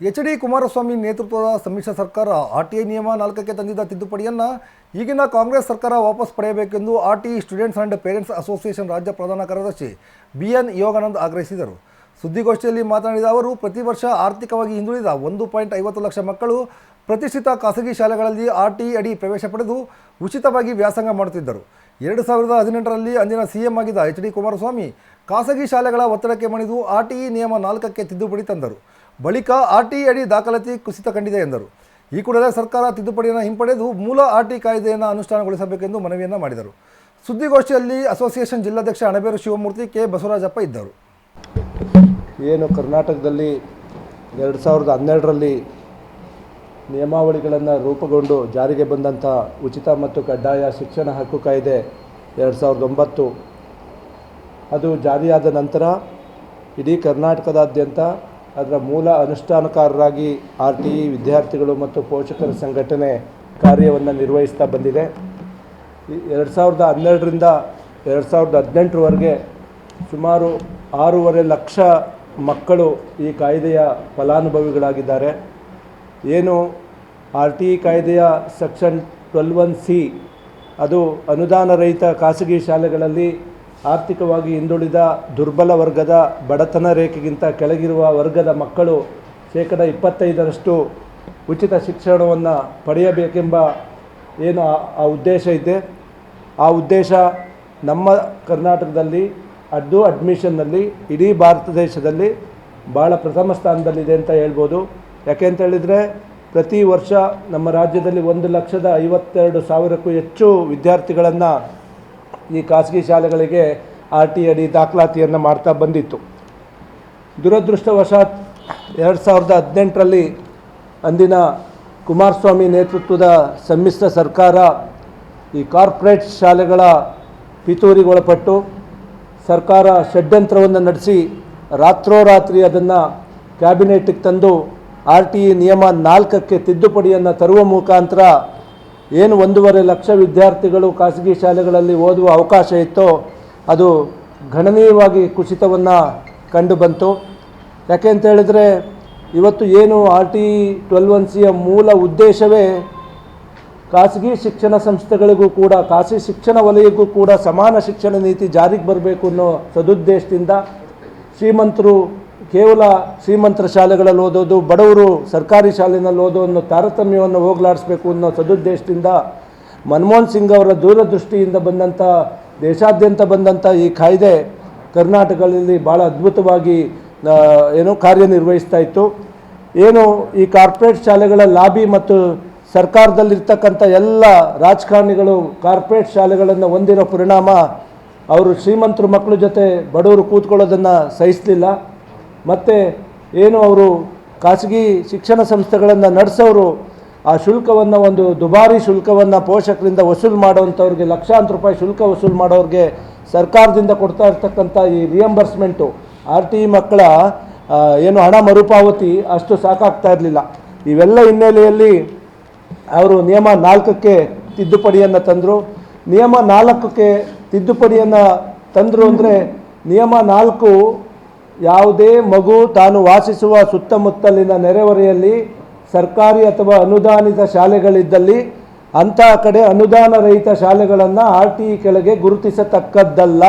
H D. Kumaraswamy ನೇತೃತ್ವದ ಸಮ್ಮಿಶ್ರ ಸರ್ಕಾರ ಆರ್ಟಿಐ ನಿಯಮ 4ಕ್ಕೆ ತಂದಿದ್ದ ತಿದ್ದುಪಡಿಯನ್ನು ಈಗಿನ ಕಾಂಗ್ರೆಸ್ ಸರ್ಕಾರ ವಾಪಸ್ ಪಡೆಯಬೇಕೆಂದು RTI students and parents association ರಾಜ್ಯ ಪ್ರಧಾನ ಕಾರ್ಯದರ್ಶಿ ಬಿ.ಎನ್. ಯೋಗಾನಂದ್ ಆಗ್ರಹಿಸಿದರು. ಸುದ್ದಿಗೋಷ್ಠಿಯಲ್ಲಿ ಮಾತನಾಡಿದ ಅವರು, ಪ್ರತಿ ವರ್ಷ ಆರ್ಥಿಕವಾಗಿ ಹಿಂದುಳಿದ 1.50 ಲಕ್ಷ ಮಕ್ಕಳು ಪ್ರತಿಷ್ಠಿತ ಖಾಸಗಿ ಶಾಲೆಗಳಲ್ಲಿ ಆರ್ಟಿಐ ಅಡಿ ಪ್ರವೇಶ ಪಡೆದು ಉಚಿತವಾಗಿ ವ್ಯಾಸಂಗ ಮಾಡುತ್ತಿದ್ದರು. 2018ರಲ್ಲಿ ಅಂದಿನ ಸಿಎಂ ಆಗಿದ್ದ ಎಚ್.ಡಿ. ಕುಮಾರಸ್ವಾಮಿ ಖಾಸಗಿ ಶಾಲೆಗಳ ಒತ್ತಡಕ್ಕೆ ಮಣಿದು ಆರ್ಟಿಐ ನಿಯಮ 4ಕ್ಕೆ ತಿದ್ದುಪಡಿ ತಂದರು. ಬಳಿಕ ಆರ್ಟಿಐ ಅಡಿ ದಾಖಲಾತಿ ಕುಸಿತ ಕಂಡಿದೆ ಎಂದರು. ಈ ಕೂಡಲೇ ಸರ್ಕಾರ ತಿದ್ದುಪಡಿಯನ್ನು ಹಿಂಪಡೆದು ಮೂಲ ಆರ್ಟಿಐ ಕಾಯ್ದೆಯನ್ನು ಅನುಷ್ಠಾನಗೊಳಿಸಬೇಕೆಂದು ಮನವಿಯನ್ನು ಮಾಡಿದರು. ಸುದ್ದಿಗೋಷ್ಠಿಯಲ್ಲಿ ಅಸೋಸಿಯೇಷನ್ ಜಿಲ್ಲಾಧ್ಯಕ್ಷ ಅಣಬೇರು ಶಿವಮೂರ್ತಿ, ಕೆ. ಬಸವರಾಜಪ್ಪ ಇದ್ದರು. ಏನು ಕರ್ನಾಟಕದಲ್ಲಿ 2012ರಲ್ಲಿ ನಿಯಮಾವಳಿಗಳನ್ನು ರೂಪುಗೊಂಡು ಜಾರಿಗೆ ಬಂದಂಥ ಉಚಿತ ಮತ್ತು ಕಡ್ಡಾಯ ಶಿಕ್ಷಣ ಹಕ್ಕು ಕಾಯ್ದೆ 2009 ಅದು ಜಾರಿಯಾದ ನಂತರ ಇಡೀ ಕರ್ನಾಟಕದಾದ್ಯಂತ ಅದರ ಮೂಲ ಅನುಷ್ಠಾನಕಾರರಾಗಿ ಆರ್ಟಿಐ ವಿದ್ಯಾರ್ಥಿಗಳು ಮತ್ತು ಪೋಷಕರ ಸಂಘಟನೆ ಕಾರ್ಯವನ್ನು ನಿರ್ವಹಿಸ್ತಾ ಬಂದಿದೆ. 2012ರಿಂದ 2018ರವರೆಗೆ ಸುಮಾರು 6.5 ಲಕ್ಷ ಮಕ್ಕಳು ಈ ಕಾಯ್ದೆಯ ಫಲಾನುಭವಿಗಳಾಗಿದ್ದಾರೆ. ಏನು ಆರ್ಟಿಐ ಕಾಯ್ದೆಯ ಸೆಕ್ಷನ್ 12(1)(c) ಅದು ಅನುದಾನ ರಹಿತ ಖಾಸಗಿ ಶಾಲೆಗಳಲ್ಲಿ ಆರ್ಥಿಕವಾಗಿ ಹಿಂದುಳಿದ ದುರ್ಬಲ ವರ್ಗದ ಬಡತನ ರೇಖೆಗಿಂತ ಕೆಳಗಿರುವ ವರ್ಗದ ಮಕ್ಕಳು 25% ಉಚಿತ ಶಿಕ್ಷಣವನ್ನು ಪಡೆಯಬೇಕೆಂಬ ಏನು ಆ ಉದ್ದೇಶ ಇದೆ. ಆ ಉದ್ದೇಶ ನಮ್ಮ ಕರ್ನಾಟಕದಲ್ಲಿ ಅಡ್ಮಿಷನ್ನಲ್ಲಿ ಇಡೀ ಭಾರತ ದೇಶದಲ್ಲಿ ಭಾಳ ಪ್ರಥಮ ಸ್ಥಾನದಲ್ಲಿದೆ ಅಂತ ಹೇಳ್ಬೋದು. ಯಾಕೆ ಅಂತ ಹೇಳಿದರೆ ಪ್ರತಿ ವರ್ಷ ನಮ್ಮ ರಾಜ್ಯದಲ್ಲಿ 1,52,000ಕ್ಕೂ ಹೆಚ್ಚು ವಿದ್ಯಾರ್ಥಿಗಳನ್ನು ಈ ಖಾಸಗಿ ಶಾಲೆಗಳಿಗೆ ಆರ್ಟಿಐ ಅಡಿ ದಾಖಲಾತಿಯನ್ನು ಮಾಡ್ತಾ ಬಂದಿತ್ತು. ದುರದೃಷ್ಟವಶಾತ್ 2018ರಲ್ಲಿ ಅಂದಿನ ಕುಮಾರಸ್ವಾಮಿ ನೇತೃತ್ವದ ಸಮ್ಮಿಶ್ರ ಸರ್ಕಾರ ಈ ಕಾರ್ಪೊರೇಟ್ ಶಾಲೆಗಳ ಪಿತೂರಿಗೊಳಪಟ್ಟು ಸರ್ಕಾರ ಷಡ್ಯಂತ್ರವನ್ನು ನಡೆಸಿ ರಾತ್ರೋರಾತ್ರಿ ಅದನ್ನು ಕ್ಯಾಬಿನೆಟ್ಗೆ ತಂದು ಆರ್ಟಿಐ ನಿಯಮ 4ಕ್ಕೆ ತಿದ್ದುಪಡಿಯನ್ನು ತರುವ ಮುಖಾಂತರ ಏನು 1.5 ಲಕ್ಷ ವಿದ್ಯಾರ್ಥಿಗಳು ಖಾಸಗಿ ಶಾಲೆಗಳಲ್ಲಿ ಓದುವ ಅವಕಾಶ ಇತ್ತೋ ಅದು ಗಣನೀಯವಾಗಿ ಕುಸಿತವನ್ನು ಕಂಡು ಬಂತು. ಯಾಕೆ ಅಂತ ಹೇಳಿದರೆ ಇವತ್ತು ಏನು ಆರ್ಟಿಐ 12(1)(c) ಮೂಲ ಉದ್ದೇಶವೇ ಖಾಸಗಿ ಶಿಕ್ಷಣ ಸಂಸ್ಥೆಗಳಿಗೂ ಕೂಡ ಖಾಸಗಿ ಶಿಕ್ಷಣ ವಲಯಕ್ಕೂ ಕೂಡ ಸಮಾನ ಶಿಕ್ಷಣ ನೀತಿ ಜಾರಿಗೆ ಬರಬೇಕು ಅನ್ನೋ ಸದುದ್ದೇಶದಿಂದ ಶ್ರೀಮಂತರು ಕೇವಲ ಶ್ರೀಮಂತರ ಶಾಲೆಗಳಲ್ಲಿ ಓದೋದು, ಬಡವರು ಸರ್ಕಾರಿ ಶಾಲೆಯಲ್ಲಿ ಓದೋ ಅನ್ನೋ ತಾರತಮ್ಯವನ್ನು ಹೋಗಲಾಡಿಸಬೇಕು ಅನ್ನೋ ಸದುದ್ದೇಶದಿಂದ ಮನಮೋಹನ್ ಸಿಂಗ್ ಅವರ ದೂರದೃಷ್ಟಿಯಿಂದ ಬಂದಂಥ ದೇಶಾದ್ಯಂತ ಬಂದಂಥ ಈ ಕಾಯ್ದೆ ಕರ್ನಾಟಕದಲ್ಲಿ ಭಾಳ ಅದ್ಭುತವಾಗಿ ಏನು ಕಾರ್ಯನಿರ್ವಹಿಸ್ತಾ ಇತ್ತು. ಏನು ಈ ಕಾರ್ಪೊರೇಟ್ ಶಾಲೆಗಳ ಲಾಬಿ ಮತ್ತು ಸರ್ಕಾರದಲ್ಲಿರ್ತಕ್ಕಂಥ ಎಲ್ಲ ರಾಜಕಾರಣಿಗಳು ಕಾರ್ಪೊರೇಟ್ ಶಾಲೆಗಳನ್ನು ಹೊಂದಿರೋ ಪರಿಣಾಮ ಅವರು ಶ್ರೀಮಂತರ ಮಕ್ಕಳ ಜೊತೆ ಬಡವರು ಕೂತ್ಕೊಳ್ಳೋದನ್ನು ಸಹಿಸಲಿಲ್ಲ. ಮತ್ತು ಏನು ಅವರು ಖಾಸಗಿ ಶಿಕ್ಷಣ ಸಂಸ್ಥೆಗಳನ್ನು ನಡೆಸೋರು ಆ ಶುಲ್ಕವನ್ನು ಒಂದು ದುಬಾರಿ ಶುಲ್ಕವನ್ನು ಪೋಷಕರಿಂದ ವಸೂಲು ಮಾಡೋವಂಥವ್ರಿಗೆ ಲಕ್ಷಾಂತರ ರೂಪಾಯಿ ಶುಲ್ಕ ವಸೂಲು ಮಾಡೋರಿಗೆ ಸರ್ಕಾರದಿಂದ ಕೊಡ್ತಾ ಇರ್ತಕ್ಕಂಥ ಈ ರಿಯಂಬರ್ಸ್ಮೆಂಟು ಆರ್ಟಿಐ ಮಕ್ಕಳ ಏನು ಹಣ ಮರುಪಾವತಿ ಅಷ್ಟು ಸಾಕಾಗ್ತಾ ಇರಲಿಲ್ಲ. ಇವೆಲ್ಲ ಹಿನ್ನೆಲೆಯಲ್ಲಿ ಅವರು ನಿಯಮ 4ಕ್ಕೆ ತಿದ್ದುಪಡಿಯನ್ನು ತಂದರು. ನಿಯಮ 4ಕ್ಕೆ ತಿದ್ದುಪಡಿಯನ್ನು ತಂದರು ಅಂದರೆ ನಿಯಮ 4 ಯಾವುದೇ ಮಗು ತಾನು ವಾಸಿಸುವ ಸುತ್ತಮುತ್ತಲಿನ ನೆರೆಹೊರೆಯಲ್ಲಿ ಸರ್ಕಾರಿ ಅಥವಾ ಅನುದಾನಿತ ಶಾಲೆಗಳಿದ್ದಲ್ಲಿ ಅಂತಹ ಕಡೆ ಅನುದಾನ ರಹಿತ ಶಾಲೆಗಳನ್ನು ಆರ್ಟಿಐ ಕೆಳಗೆ ಗುರುತಿಸತಕ್ಕದ್ದಲ್ಲ.